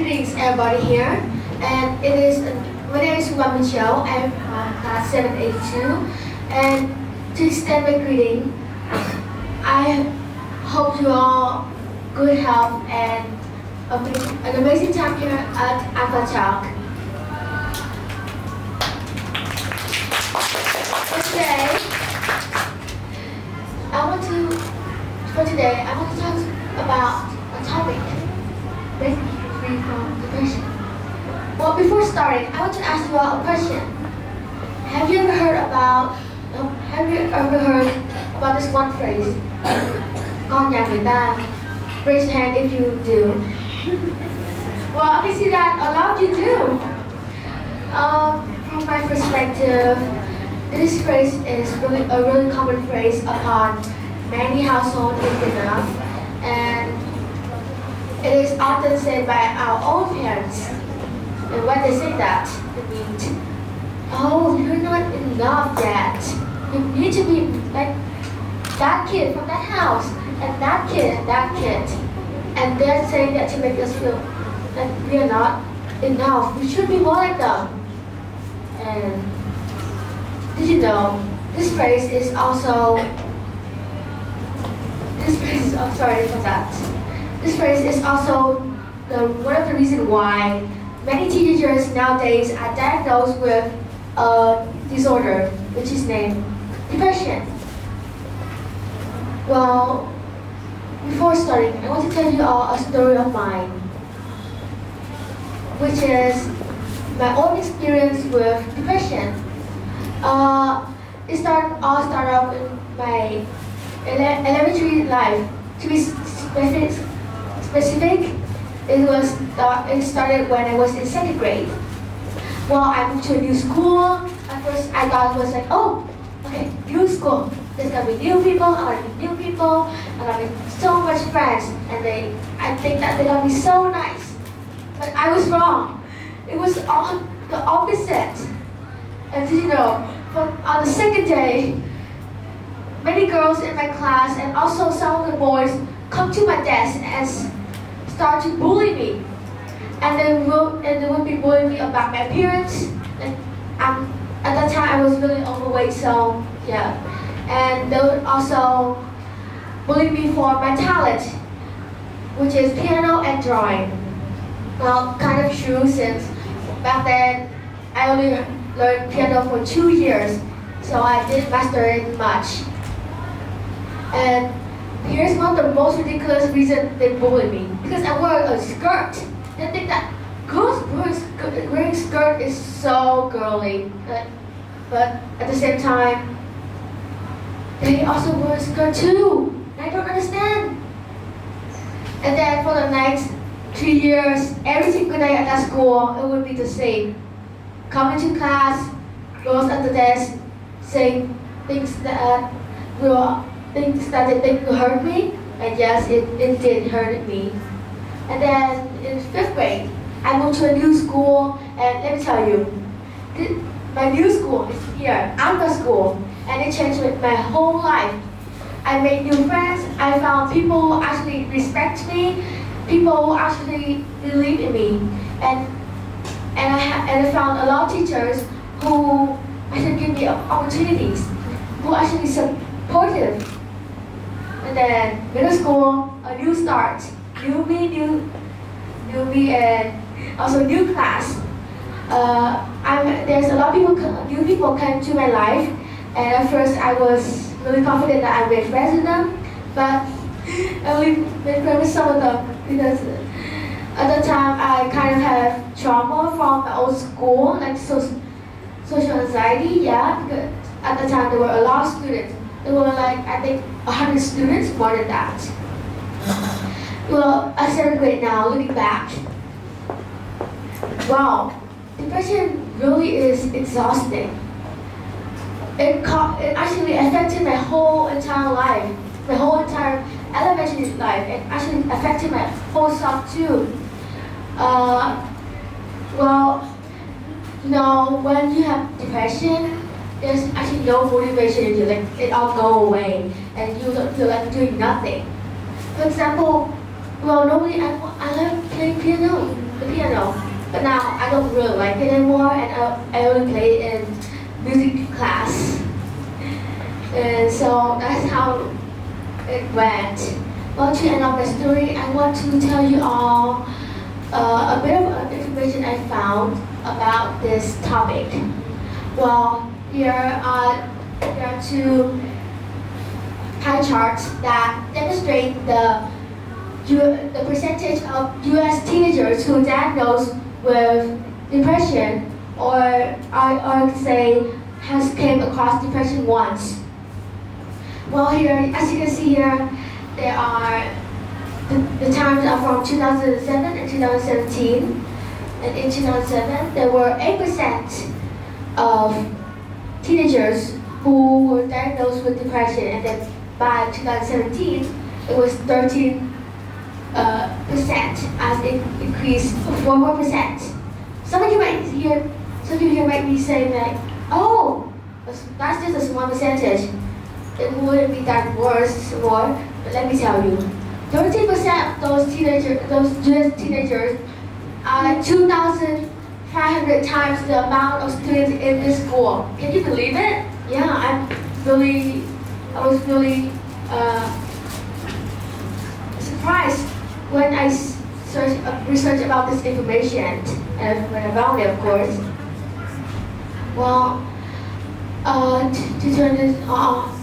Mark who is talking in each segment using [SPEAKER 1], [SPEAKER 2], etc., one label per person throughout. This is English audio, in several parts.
[SPEAKER 1] Greetings everybody here, and my name is Phùng Bảo Minh Châu. I'm class 782, and to extend my greeting, I hope you all good health and an amazing time here at Aqua Talk. For today, I want to talk about a topic basically free from depression. Well, before starting, I want to ask you all a question. Have you ever heard about this one phrase? Con nhà người ta. Raise your hand if you do. Well, I can see that a lot of you do. From my perspective, this phrase is a really common phrase upon many households in Vietnam, and it is often said by our own parents. And when they say that, it means, "Oh, you're not enough yet. You need to be like that kid from that house, and that kid, and that kid." And they're saying that to make us feel like we are not enough. We should be more like them. And did you know this phrase is also This phrase is also one of the reasons why many teenagers nowadays are diagnosed with a disorder which is named depression. Well, before starting, I want to tell you all a story of mine, which is my own experience with depression. It all started off in my elementary life. To be specific, it started when I was in 2nd grade. Well, I moved to a new school. At first, I thought it was like, oh, okay, new school. There's gonna be new people. I'm gonna meet new people. I'm gonna make so much friends, and I think that they're gonna be so nice. But I was wrong. It was all the opposite. And did you know, on the 2nd day, many girls in my class and also some of the boys come to my desk and start to bully me. And they would be bullying me about my appearance. And at that time I was really overweight, so yeah. And they would also bully me for my talent, which is piano and drawing. Well, kind of true, since back then I only learned piano for 2 years, so I didn't master it much. And here's one of the most ridiculous reasons they bully me. Because I wear a skirt. They think that girls wearing skirt is so girly. But at the same time, they also wear a skirt too. I don't understand. And then for the next 2 years, every single day at that school, it would be the same. Coming to class, girls at the desk, saying things that they think will hurt me, and yes, it did hurt me. And then in 5th grade, I moved to a new school, and let me tell you, my new school is here, Alpha School, and it changed my whole life. I made new friends. I found people who actually respect me, people who actually believe in me, and I found a lot of teachers who actually give me opportunities, who actually supportive. And then middle school, a new start, new me, and also new class. There's a lot of new people came to my life, and at first I was really confident that I made friends with them, but I only made friends with some of them because at the time I kind of had trauma from my old school, like social anxiety, yeah, because at the time there were a lot of students. There were like, I think, 100 students, more than that. Well, at 7th grade now, looking back, wow, depression really is exhausting. It actually affected my whole entire life, my whole entire elementary life, and actually affected my whole self too. Well, you know, when you have depression, there's actually no motivation in you, like it all go away, and you don't feel like doing nothing. For example, well, normally I like playing piano. The But now I don't really like it anymore, and I only play it in music class. And so that's how it went. Well, to end off my story, I want to tell you all a bit of information I found about this topic. Well, here are two pie charts that demonstrate the percentage of U.S. teenagers who are diagnosed with depression, or I say has came across depression once. Well, here, as you can see here, there are the times are from 2007 and 2017. And in 2007, there were 8% of teenagers who were diagnosed with depression, and then by 2017, it was 13%, as it increased 4 more percent. Some of you here might be saying like, oh, that's just a small percentage. It wouldn't be that worse more. But let me tell you, 13% of those US teenagers are 2,500 times the amount of students in this school. Can you believe it? Yeah, I was really surprised when I researched about this information, and when I found it, of course. Well, to turn this off,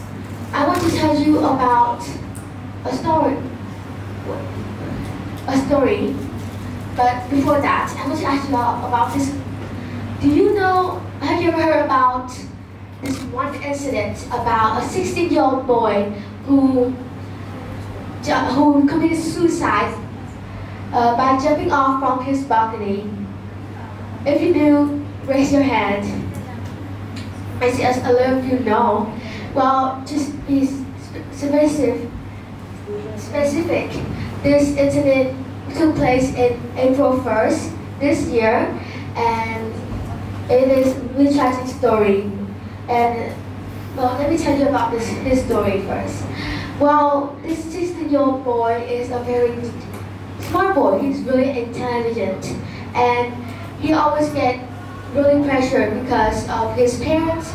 [SPEAKER 1] I want to tell you about a story. But before that, I want to ask you all about this. Do you know, have you ever heard about this one incident about a 16-year-old boy who committed suicide by jumping off from his balcony? If you do, raise your hand. I see a lot of you know. Well, just be specific. This incident took place in April 1st this year, and it is a really tragic story. And well, let me tell you about his story first. Well, this 16-year-old boy is a very smart boy. He's really intelligent, and he always gets really pressured because of his parents'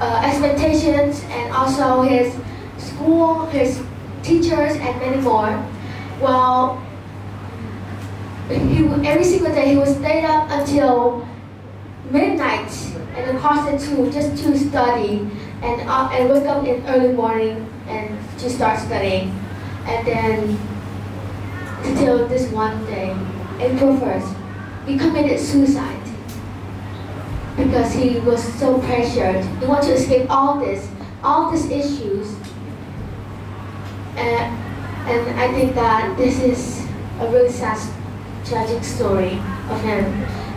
[SPEAKER 1] expectations, and also his school, his teachers, and many more. Well, every single day he would stay up until midnight and across the two just to study, and wake up in early morning and to start studying. And then until this one day, April 1st, he committed suicide because he was so pressured. He wanted to escape all these issues. And I think that this is a really sad, tragic story of him.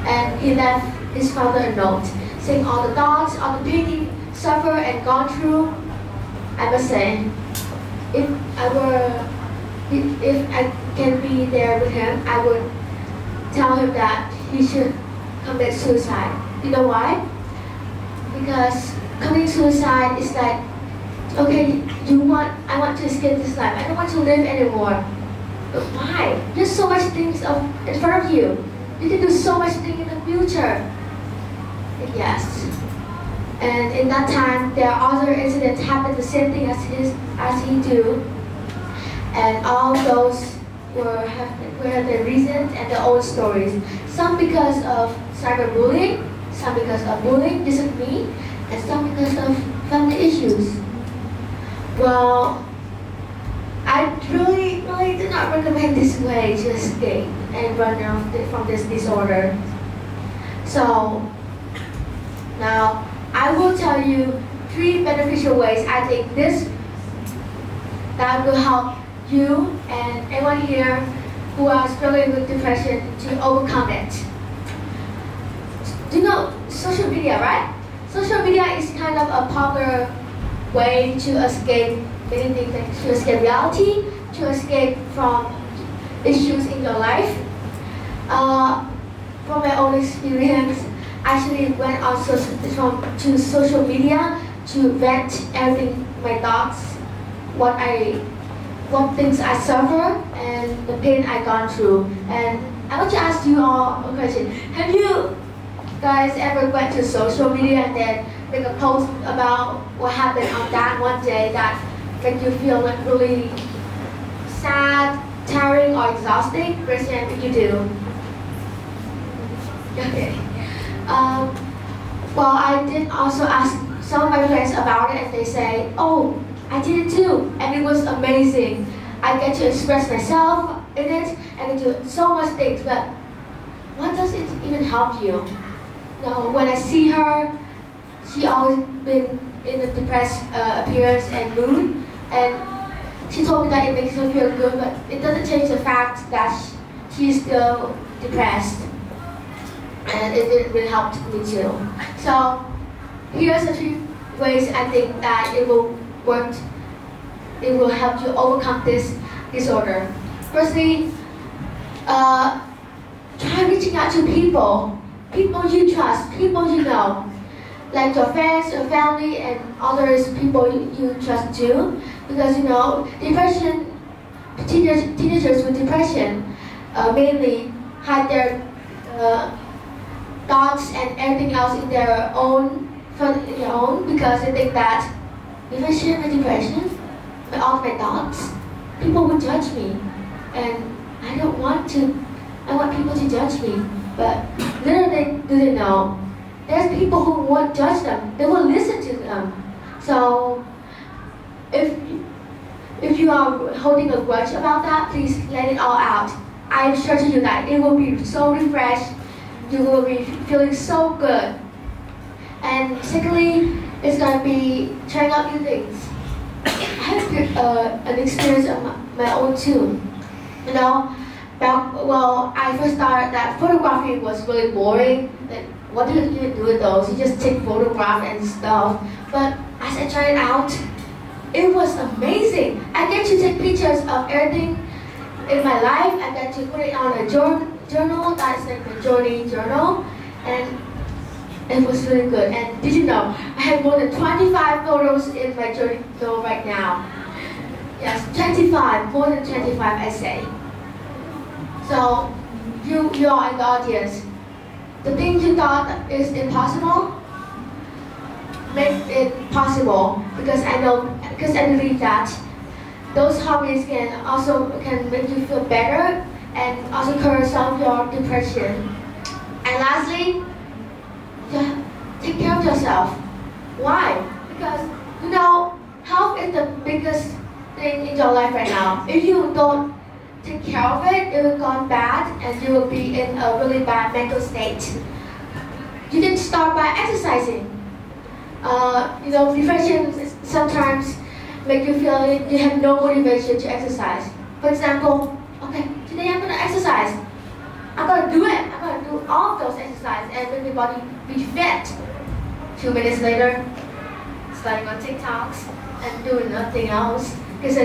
[SPEAKER 1] And he left his father a note saying all the dogs, all the pain he suffered and gone through. I must say, if I can be there with him, I would tell him that he should commit suicide. You know why? Because committing suicide is like, okay, I want to escape this life. I don't want to live anymore. But why? There's so much things in front of you. You can do so much things in the future. Yes. And in that time, there are other incidents happened the same thing as he do. And all those have their reasons and their own stories. Some because of cyberbullying, some because of bullying, just like me, and some because of family issues. Well, I really do not recommend this way to escape and run out from this disorder. So, now I will tell you 3 beneficial ways I think that will help you and anyone here who are struggling with depression to overcome it. Do you know social media, right? Social media is kind of a popular way to escape many things, like to escape reality, to escape from issues in your life. From my own experience, I actually went on to social media to vent everything, my thoughts, what things I suffer, and the pain I gone through. And I want to ask you all a question. Have you guys ever went to social media and then make a post about what happened on that one day that made you feel like really sad, tiring, or exhausting? Raise your hand if you do. Okay. Well, I did also ask some of my friends about it, and they say, "Oh, I did it too, and it was amazing. I get to express myself in it, and I do so much things, but what does it even help you?" No, when I see her, she always been in a depressed appearance and mood, and she told me that it makes her feel good, but it doesn't change the fact that she's still depressed, and it didn't really help me too. So here's a few ways I think that it will work. It will help you overcome this disorder. Firstly, try reaching out to people you trust, people you know, like your friends, your family, and others people you trust too. Because you know, depression, teenagers with depression mainly hide their thoughts and everything else in their own, because they think that if I share my depression, all my thoughts, people will judge me, and I don't want to. I want people to judge me, but little do they know, there's people who won't judge them. They will listen to them. So if you are holding a grudge about that, please let it all out. I am sure to you that it will be so refreshed. You will be feeling so good. And secondly, it's going to be trying out new things. I have an experience of my own too. You know, I first thought that photography was really boring. Like, what do you even do with those? You just take photographs and stuff. But as I tried it out, it was amazing. I get to take pictures of everything in my life. I get to put it on a journal. That's like a journal, and it was really good. And did you know, I have more than 25 photos in my journal right now. Yes, 25, more than 25 I say. So, you are in the audience. The things you thought is impossible, make it possible, because I believe that those hobbies can make you feel better and also cure some of your depression. And lastly, take care of yourself. Why? Because you know, health is the biggest thing in your life right now. If you don't take care of it, it will go bad and you will be in a really bad mental state. You can start by exercising. You know, depression sometimes make you feel you have no motivation to exercise. For example, okay, today I'm going to exercise. I'm going to do it. I'm going to do all of those exercises and make my body be fit. 2 minutes later, starting on TikToks and doing nothing else because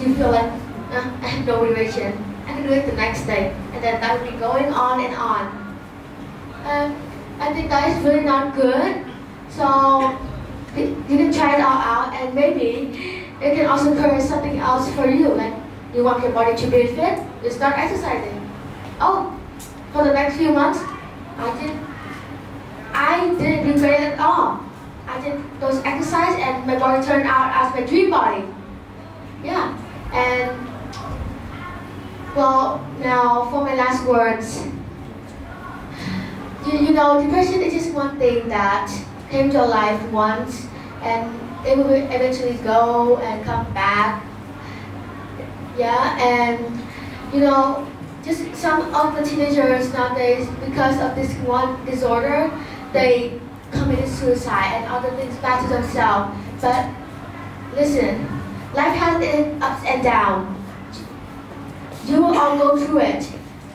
[SPEAKER 1] you feel like I have no motivation. I can do it the next day, and then that will be going on and on. I think that is really not good. So you can try it all out, and maybe it can also create something else for you. Like you want your body to be fit, you start exercising. Oh, for the next few months, I didn't do great at all. I did those exercises, and my body turned out as my dream body. Yeah, and well, now for my last words. You know, depression is just one thing that came to your life once, and it will eventually go and come back. Yeah, and you know, just some of the teenagers nowadays, because of this one disorder, they committed suicide and other things bad to themselves. But listen, life has its ups and downs. You will all go through it,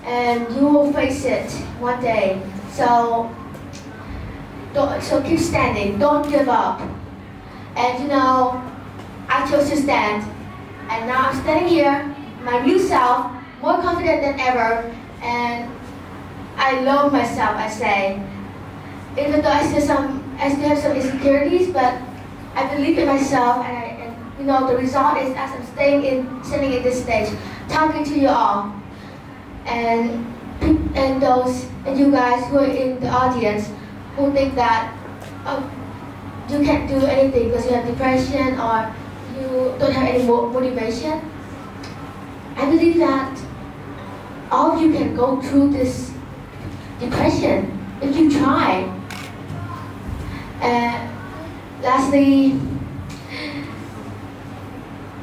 [SPEAKER 1] and you will face it one day. So keep standing, don't give up. And you know, I chose to stand. And now I'm standing here, my new self, more confident than ever. And I love myself, I say. Even though I still have some insecurities, but I believe in myself, and you know, the result is as I'm standing in this stage, talking to you all. And and you guys who are in the audience who think that you can't do anything because you have depression or you don't have any motivation. I believe that all of you can go through this depression if you try. And lastly,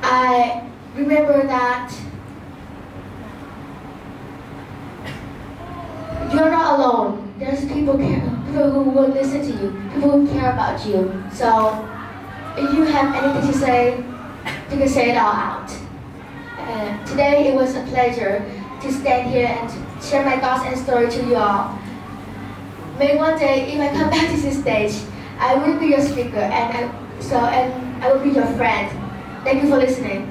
[SPEAKER 1] I remember that you're not alone. There's people who will listen to you, people who care about you. So if you have anything to say, you can say it all out. Today it was a pleasure to stand here and share my thoughts and story to you all. Maybe one day, if I come back to this stage, I will be your speaker and I will be your friend. Thank you for listening.